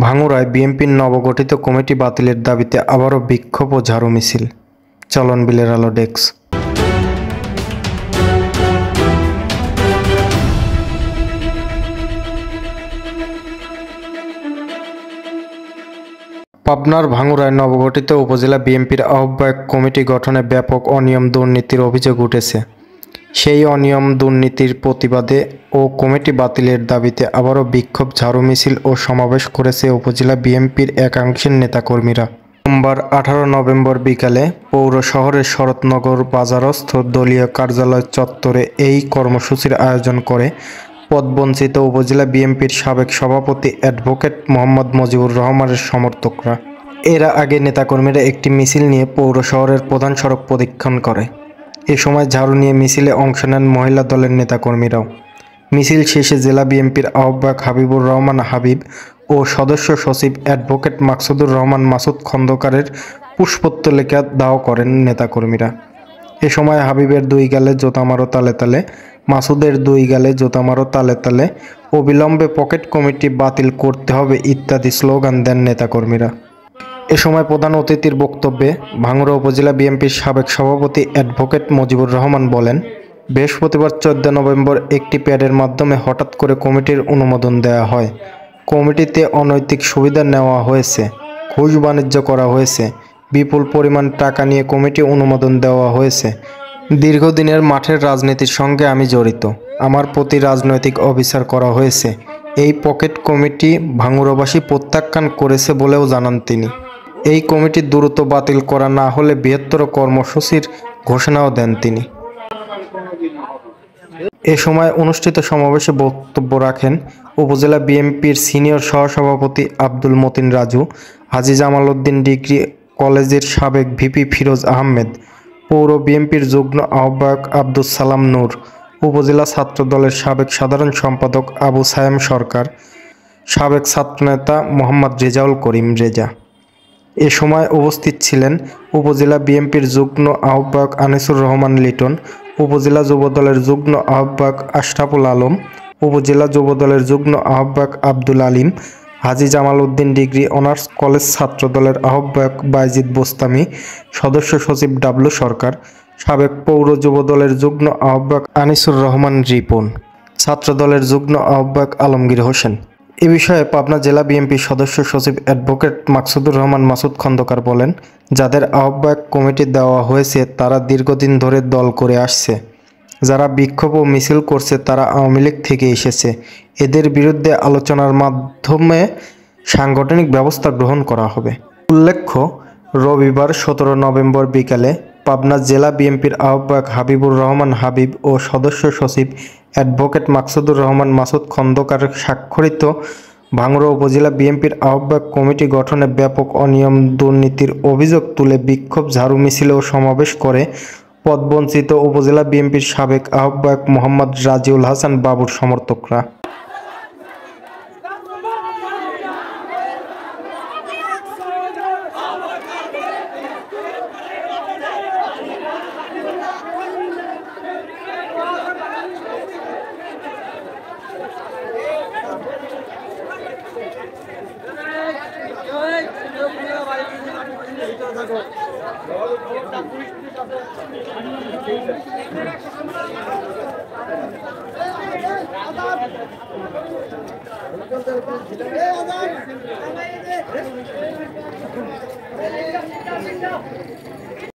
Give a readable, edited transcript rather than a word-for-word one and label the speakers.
Speaker 1: ভাঙুরায় বিএনপির নবগঠিত কমিটি বাতিলের দাবিতে আবারও বিক্ষোভ ও ঝাড়ু মিছিল। চলন বিলের আলো ডেস্ক। পাবনার ভাঙুরায় নবগঠিত উপজেলা বিএনপির আহ্বায়ক কমিটি গঠনে ব্যাপক অনিয়ম দুর্নীতির অভিযোগ উঠেছে। সেই অনিয়ম দুর্নীতির প্রতিবাদে ও কমিটি বাতিলের দাবিতে আবারও বিক্ষোভ, ঝাড়ু মিছিল ও সমাবেশ করেছে উপজেলা বিএনপির একাংশের নেতাকর্মীরা। সোমবার 18 নভেম্বর বিকালে পৌর শহরের শরৎনগর বাজারস্থ দলীয় কার্যালয় চত্বরে এই কর্মসূচির আয়োজন করে পদবঞ্চিত উপজেলা বিএনপির সাবেক সভাপতি অ্যাডভোকেট মোহাম্মদ মুজিবুর রহমানের সমর্থকরা। এর আগে নেতাকর্মীরা একটি মিছিল নিয়ে পৌর শহরের প্রধান সড়ক প্রদক্ষিণ করে। এ সময় ঝাড়ু নিয়ে মিছিলে অংশ নেন মহিলা দলের নেতাকর্মীরাও। মিছিল শেষে জেলা বিএনপির আহ্বায়ক হাবিবুর রহমান হাবিব ও সদস্য সচিব অ্যাডভোকেট মাকসুদুর রহমান মাসুদ খন্দকারের পুষ্পোত্তলিকা দাহ করেন নেতাকর্মীরা। এ সময় হাবিবের দুই গালে জোতা মারো তালে তালে, মাসুদের দুই গালে জোতা মারো তালে তালে, অবিলম্বে পকেট কমিটি বাতিল করতে হবে ইত্যাদি স্লোগান দেন নেতাকর্মীরা। এ সময় প্রধান অতিথির বক্তব্যে ভাঙুরা উপজেলা বিএনপির সাবেক সভাপতি অ্যাডভোকেট মুজিবুর রহমান বলেন, বৃহস্পতিবার 14 নভেম্বর একটি প্যাডের মাধ্যমে হঠাৎ করে কমিটির অনুমোদন দেওয়া হয়। কমিটিতে অনৈতিক সুবিধা নেওয়া হয়েছে, ঘুষ বাণিজ্য করা হয়েছে, বিপুল পরিমাণ টাকা নিয়ে কমিটি অনুমোদন দেওয়া হয়েছে। দীর্ঘদিনের মাঠের রাজনীতির সঙ্গে আমি জড়িত, আমার প্রতি রাজনৈতিক অবিচার করা হয়েছে। এই পকেট কমিটি ভাঙুরাবাসী প্রত্যাখ্যান করেছে বলেও জানান তিনি। এই কমিটি দ্রুত বাতিল করা না হলে বৃহত্তর কর্মসূচির ঘোষণাও দেন তিনি। এ সময় অনুষ্ঠিত সমাবেশে বক্তব্য রাখেন উপজেলা বিএনপির সিনিয়র সহসভাপতি আব্দুল মতিন রাজু, হাজী জামাল উদ্দিন ডিগ্রি কলেজের সাবেক ভিপি ফিরোজ আহমেদ, পৌর বিএনপির যুগ্ম আহ্বায়ক আব্দুস সালাম নূর, উপজেলা ছাত্র দলের সাবেক সাধারণ সম্পাদক আবু সায়েম সরকার, সাবেক ছাত্রনেতা মোহাম্মদ রেজাউল করিম রেজা। এ সময় উপস্থিত ছিলেন উপজেলা বিএনপির যুগ্ম আহ্বায়ক আনিসুর রহমান লিটন, উপজেলা যুবদলের যুগ্ম আহ্বায়ক আশরাফুল আলম, উপজেলা যুবদলের যুগ্ম আহ্বায়ক Abdul Alim, Haji Jamal Uddin degree honours college ছাত্রদলের আহ্বায়ক বাইজিদ বোস্তামি, সদস্য সচিব ডাবলু সরকার, সাবেক পৌর যুবদলের যুগ্ম আহ্বায়ক আনিসুর রহমান রিপন, ছাত্রদলের যুগ্ম আহ্বায়ক আলমগীর হোসেন। এ বিষয়ে পাবনা জেলা বিএনপির সদস্য সচিব অ্যাডভোকেট মাকসুদুর রহমান মাসুদ খন্দকার বলেন, যাদের আহ্বায়ক কমিটি দেওয়া হয়েছে তারা দীর্ঘদিন ধরে দল করে আসছে। যারা বিক্ষোভ ও মিছিল করছে তারা আওয়ামী লীগ থেকে এসেছে। এদের বিরুদ্ধে আলোচনার মাধ্যমে সাংগঠনিক ব্যবস্থা গ্রহণ করা হবে। উল্লেখ্য, রবিবার 17 নভেম্বর বিকালে পাবনা জেলা বিএনপির আহ্বায়ক হাবিবুর রহমান হাবিব ও সদস্য সচিব অ্যাডভোকেট মাকসুদুর রহমান মাসুদ খন্দকার স্বাক্ষরিত ভাঙুরা উপজেলা বিএনপির আহ্বায়ক কমিটি গঠনে ব্যাপক অনিয়ম দুর্নীতির অভিযোগ তুলে বিক্ষোভ, ঝাড়ু মিছিল ও সমাবেশ করে পদবঞ্চিত উপজেলা বিএনপির সাবেক আহ্বায়ক মোহাম্মদ রাজিউল হাসান বাবুর সমর্থকরা।